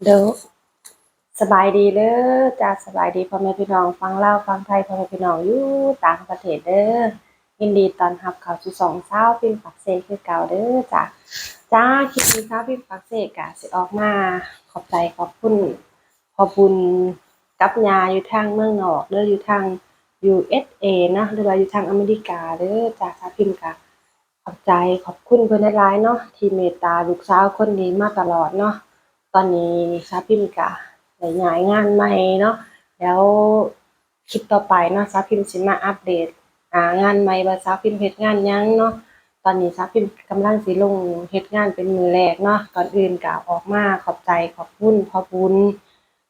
เด้อสบายดีเด้อจ้าสบายดีพ่อแม่พี่น้องฟังลาวฟังไทยพ่อแม่พี่น้องอยู่ต่างประเทศเด้อยินดีต้อนรับเข้าสู่2สาวพิมพ์ปักเสกคือเก่าเด้อจ้าคลิปนี้สาวพิมพ์ปักเสกก็สิออกมาขอบใจขอบคุณขอบคุญกับญาอยู่ทางเมืองนอกเด้ออยู่ทาง USA เนาะหรือว่าอยู่ทางอเมริกาเด้อจ้าสาวพิมพ์ก็ขอบใจขอบคุณเพิ่นหลายๆเนาะที่เมตตาลูกสาวคนนี้มาตลอดเนาะ ตอนนี้ซาพิมก็ได้ย้ายงานใหม่เนาะแล้วคลิปต่อไปเนาะซาพิมสิมาอัปเดตงานใหม่ว่าซาพิมเฮ็ดงานหยังเนาะตอนนี้ซาพิมกำลังสิลงเฮ็ดงานเป็นมื้อแรกเนาะก่อนอื่นก็ออกมาขอบใจขอบคุณพ่อบุญ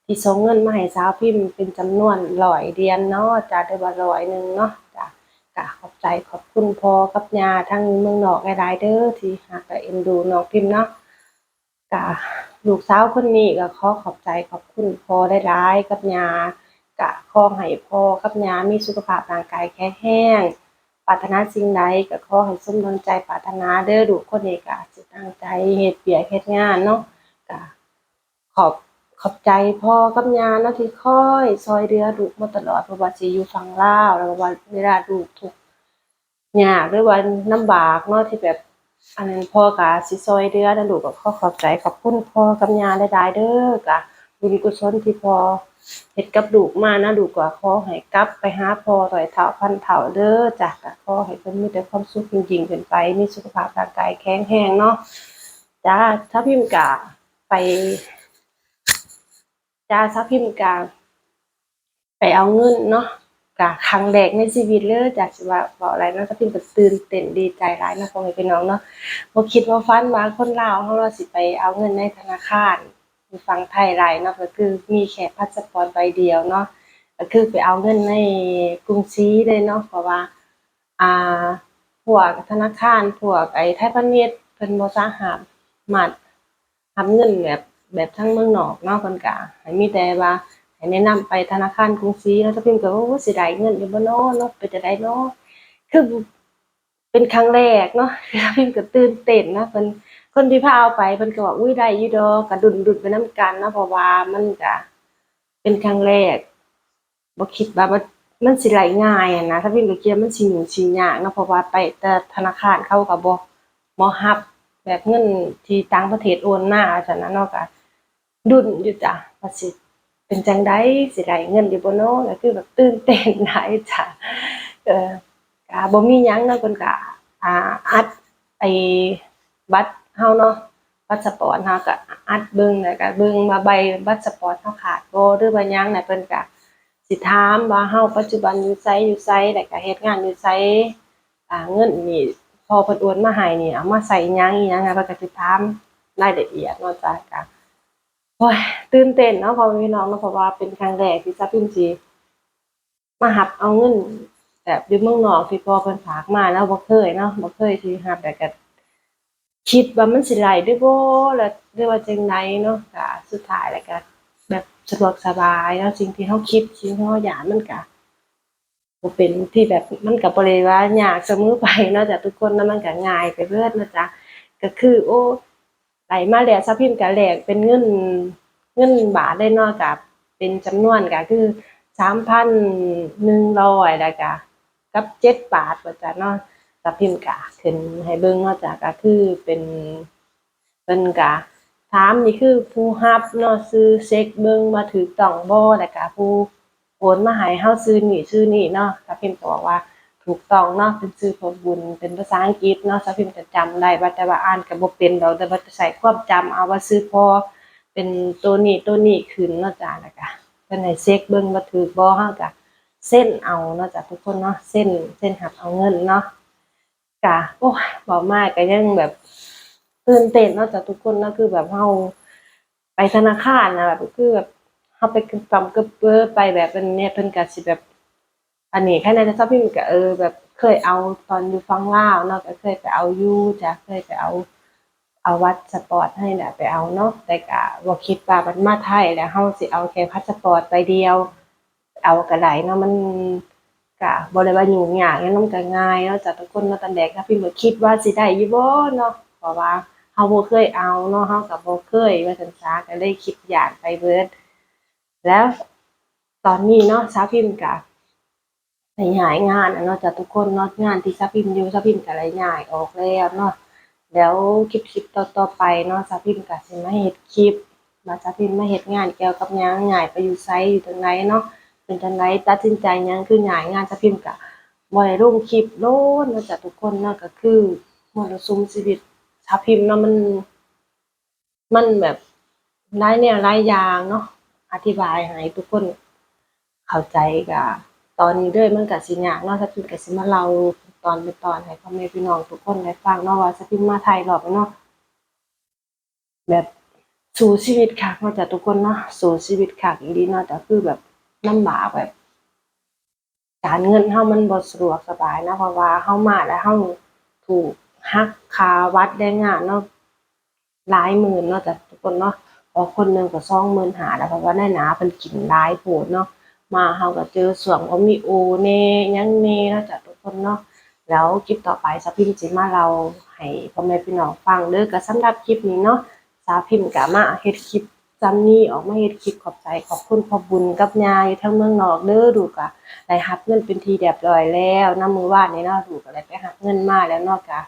ที่ส่งเงินมาให้สาวพิมเป็นจำนวน100 เหรียญเนาะจ้ะได้ว่า100เนาะจ้ะก็ขอบใจขอบคุณพ่อกับย่าทั้งเมืองนอกหลายๆเด้อที่รักและเอ็นดูน้องพิมเนาะ ก็ลูกสาวคนนี้ก็ขอขอบใจขอบคุณพ่อหลายๆกับย่าก็ขอให้พ่อกับย่ามีสุขภาพร่างกายแข็งแรงปรารถนาสิ่งใดก็ขอให้สมดังใจปรารถนาเด้อลูกคนนี้ก็สิตั้งใจเฮ็ดเวียกเฮ็ดงานเนาะก็ขอบขอบใจพ่อกับย่าเนาะที่คอยช่วยเหลือลูกมาตลอดบ่ว่าสิอยู่ฝั่งลาวแล้วว่าเวลาลูกทุกข์ ยากหรือว่าลำบากเนาะที่แบบอันนั้นพ่อก็สิช่วยเหลือแล้วลูกก็ขอขอบใจขอบคุณพ่อกับย่าหลายๆเด้อก็บุญกุศลที่พ่อเฮ็ดกับลูกมานะลูกก็ขอให้กลับไปหาพ่อร้อยเท่าพันเท่าเด้อจ้ะก็ขอให้เพิ่นมีแต่ความสุขยิ่งๆขึ้นไปมีสุขภาพร่างกายแข็งแรงเนาะจ้าถ้าพิมพ์ก็ไปจ้าถ้าพิมพ์ก็ไปเอาเงินเนาะก็ครั้งแรกในชีวิตเลยจากสิว่าเว้าอะไรเนาะถ้าพิมพ์ก็ตื่นเต้นดีใจหลายเนาะพ่อแม่พี่น้องเนาะ บ่คิดว่าฝันว่าคนลาวเราว่าสิไปเอาเงินในธนาคารอยู่ฝั่งไทยหลายเนาะก็คือมีแค่พาสปอร์ตใบเดียวเนาะก็คือไปเอาเงินในกรุงศรีเลยเนาะเพราะว่าอ่าพวกธนาคารพวกไอ้ไทยพาณิชย์เพิ่นบ่สามารถรับเงินแบบทางเมืองนอกเนาะเพิ่นก็ให้มีแต่ว่าให้แนะนำไปธนาคารกรุงศรีแล้วถ้าเพิ่นก็โอ้สิได้เงินอยู่บ่เนาะเนาะเป็นจั่งใดเนาะคือ เป็นครั้งแรกเนาะเพิ่นก็ตื่นเต้นนะเพิ่นคนที่พาเอาไปเพิ่นก็ว่าอุ๊ยได้อยู่ดอกก็ดุนๆไปนำกันเนาะเพราะว่ามันก็เป็นครั้งแรกบ่คิดว่ามันสิไหลง่ายอะนะถ้าเพิ่นก็คิดว่ามันสิยุ่งสิยากเนาะเพราะว่าไปแต่ธนาคารเขาก็บ่รับแบบเงินที่ต่างประเทศโอนมาจั่งซั้นนะเนาะก็ลุ้นอยู่จ้ะว่าสิเป็นจั่งใดสิได้เงินอยู่บ่เนาะก็คือแบบตื่นเต้นหลายจ้ะเออ ก็บ่มีหยังเนาะเพิ่นก็อัดไอ้บัตรเฮาเนาะพาสปอร์ตเฮาก็อัดเบิ่งแล้วก็เบิ่งว่าใบพาสปอร์ตเฮาขาดบ่หรือว่าหยังน่ะเพิ่นก็สิถามว่าเฮาปัจจุบันอยู่ไสแล้วก็เฮ็ดงานอยู่ไสเงินนี่พอเพิ่นโอนมาให้นี่เอามาใช้หยังอิหยังอะเพิ่นก็สิถามรายละเอียดเนาะจ้ะก็โอ๊ยตื่นเต้นเนาะพ่อแม่พี่น้องเนาะเพราะว่าเป็นครั้งแรกที่จะพิมพ์สิ มารับเอาเงินแบบอยู่เมืองนอกที่พ่อเพิ่นฝากมาแล้วบ่เคยเนาะบ่เคยสิรับแล้วก็คิดว่ามันสิได้เดะบ่แล้วหรือว่าจั่งใดเนาะก็สุดท้ายแล้วก็แบบสะดวกสบายเนาะสิ่งที่เราคิดสิ่งที่เราอยากมันก็บ่เป็นที่แบบมันก็บ่ได้ว่ายากเสมอไปเนาะจ้ะทุกคนเนาะมันก็ง่ายไปเบิดเนาะจ้ะก็คือโอ้ได้มาแล้วซะพิมพ์ก็แลกเป็นเงินบาทเลยเนาะก็เป็นจำนวนก็คือ 3,100แล้วก็กับ7 บาทว่าจ้ะเนาะก็พิมพ์ก็ขึ้นให้เบิ่งเนาะจ้ะก็คือเป็นเพิ่นก็ถามนี่คือผู้รับเนาะชื่อเช็กเบิ่งว่าถูกต้องบ่แล้วก็ผู้โอนมาให้เราชื่อนี้เนาะก็พิมพ์ก็บอกว่าถูกต้องเนาะเป็นชื่อพ่อบุญเป็นภาษาอังกฤษเนาะก็พิมพ์ก็จำได้ว่าแต่ว่าอ่านก็บ่เป็นดอกแต่ว่าจะใช้ความจำเอาว่าชื่อพ่อเป็นตัวนี้ขึ้นเนาะจ้ะแล้วก็ เพิ่นให้เช็กเบิ่งว่าถูกบ่เราก็เซ็นเอาเนาะจ้ะทุกคนเนาะเซ็นรับเอาเงินเนาะก็โอ้ยเว้ามาก็ยังแบบตื่นเต้นเนาะจ้ะทุกคนเนาะคือแบบเราไปธนาคารน่ะแบบคือแบบเราไปกึบกำกึบเก้อไปแบบอันเนี้ยเพิ่นก็สิแบบอันนี้แค่นั้นแต่ถ้าพิมพ์ก็แบบเคยเอาตอนอยู่ฝั่งลาวเนาะก็เคยไปเอาอยู่จ้ะเคยไปเอาพาสปอร์ตให้น่ะไปเอาเนาะแต่ก็บ่คิดว่ามันมาไทยแล้วเราสิเอาแค่พาสปอร์ตใบเดียวเอาก็ได้เนาะมันก็บ่ได้ว่ายุ่งยากหยังมันก็ง่ายเนาะจ้ะทุกคนเนาะตอนแรกถ้าพิมพ์ก็คิดว่าสิได้อยู่บ่เนาะเพราะว่าเ าบ่เคยเอาเนาะเฮาก็บ่เคยว่าซั่นซะก็เลยคิดย้านไปเบิดแล้วตอนนี้เนาะสาวพิมพ์ก็ได้ย้ายงานอะเนาะจ้ะทุกคนเนาะงานที่สาวพิมพ์อยู่สาวพิมพ์ก็ได้ย้ายออกแล้วเนาะแล้วคลิปต่อๆไปเนาะสาวพิมพ์ก็สิมาเฮ็ดคลิปว่าสาวพิมพ์มาเฮ็ดงานเกี่ยวกับหยังย้ายไปอยู่ไสอยู่จั่งใดเนาะเป็นจั่งใดตัดสินใจหยังคือย้ายงานสาวพิมพ์ก็บ่ได้ลงคลิปโดนเนาะจ้ะทุกคนเนาะก็คือมรสุมชีวิตสาวพิมพ์เนาะมันแบบหลายแนวหลายอย่างเนาะอธิบายให้ทุกคนเข้าใจก็ตอนนี้เลยมันก็สิยากเนาะสาวพิมพ์ก็สิมาเล่าตอนเป็นตอนให้พ่อแม่พี่น้องทุกคนได้ฟังเนาะว่าสาวพิมพ์มาไทยรอบนี้เนาะแบบสู้ชีวิตคักเนาะจ้ะทุกคนเนาะสู้ชีวิตคักอีหลีเนาะแต่คือแบบลำบากแบบการเงินเฮามันบ่สะดวกสบายนะเพราะว่าเฮามาแล้วเฮาถูกหักค่าวัดแรงงานเนาะ หลายหมื่นเนาะจ้ะทุกคนเนาะพอคนหนึ่งก็25,000แล้วเพราะว่าแน่หนาเพิ่นกินหลายโพดเนาะมาเฮาก็เจอช่วงว่ามีโอแหน่หยังแหน่เนาะจ้ะทุกคนเนาะแล้วคลิปต่อไปสาวพิมพ์สิมาเล่าให้พ่อแม่พี่น้องฟังเด้อก็สำหรับคลิปนี้เนาะสาวพิมพ์ก็มาเฮ็ดคลิปซ้ำนี้ออกมาเฮ็ดคลิปขอบใจขอบคุณพ่อบุญกับย่าอยู่ทางเมืองนอกเด้อลูกก็ได้รับเงินเป็นที่เรียบร้อยแล้วนำมื้อวานนี้เนาะลูกก็ได้ไปรับเงินมาแล้วเนาะก็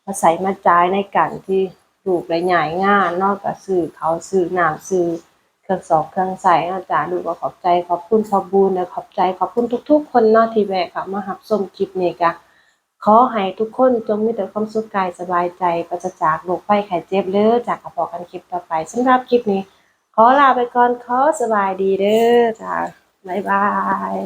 มาใส่มาจ่ายในการที่ลูกได้ย้ายงานเนาะก็ซื้อข้าวซื้อน้ำซื้อเครื่องสอกเครื่องใช้เนาะจ้ะลูกก็ขอบใจขอบคุณพ่อบุญและขอบใจขอบคุณทุกๆคนเนาะที่แวะเข้ามารับชมคลิปนี้ก็ขอให้ทุกคนจงมีแต่ความสุขกายสบายใจปราศจากโรคภัยไข้เจ็บเด้อจ้ะก็พอกันคลิปต่อไปสำหรับคลิปนี้ขอลาไปก่อนขอสบายดีเด้อจ้ะบ๊ายบาย